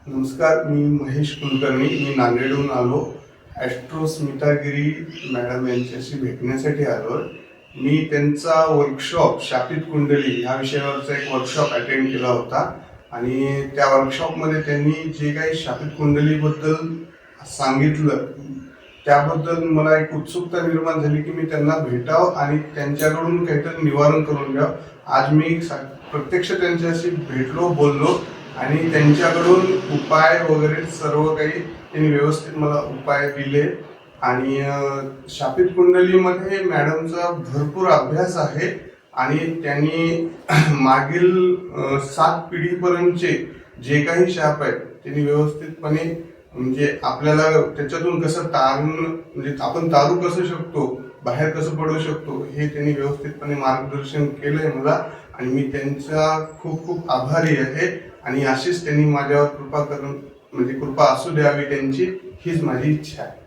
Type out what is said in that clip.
नमस्कार, मी महेश कुलकर्णी. मी नांदेडहून आलो. स्मितागिरी मॅडम यांच्याशी भेटण्यासाठी आलो. मी त्यांचा वर्कशॉप शापित कुंडली ह्या विषयावरचा एक वर्कशॉप अटेंड केला होता आणि त्या वर्कशॉपमध्ये त्यांनी जे काही शापित कुंडलीबद्दल सांगितलं त्याबद्दल मला एक उत्सुकता निर्माण झाली की मी त्यांना भेटावं आणि त्यांच्याकडून काहीतरी निवारण करून घ्यावं. आज मी प्रत्यक्ष त्यांच्याशी भेटलो, बोललो आणि त्यांच्याकडून उपाय वगैरे सर्व काही त्यांनी व्यवस्थित मला उपाय दिले. आणि शापित कुंडलीमध्ये मॅडमचा भरपूर अभ्यास आहे आणि त्यांनी मागील 7 पिढीपर्यंतचे जे काही शाप आहेत त्यांनी व्यवस्थितपणे म्हणजे आपल्याला त्याच्यातून कसं तारून म्हणजे आपण तारू कसं शकतो, बाहेर कसं पडू शकतो हे त्यांनी व्यवस्थितपणे मार्गदर्शन केलंय मला आणि मी त्यांचा खूप खूप आभारी आहे. आणि अशीच त्यांनी माझ्यावर कृपा करून म्हणजे कृपा असू द्यावी त्यांची, हीच माझी इच्छा आहे.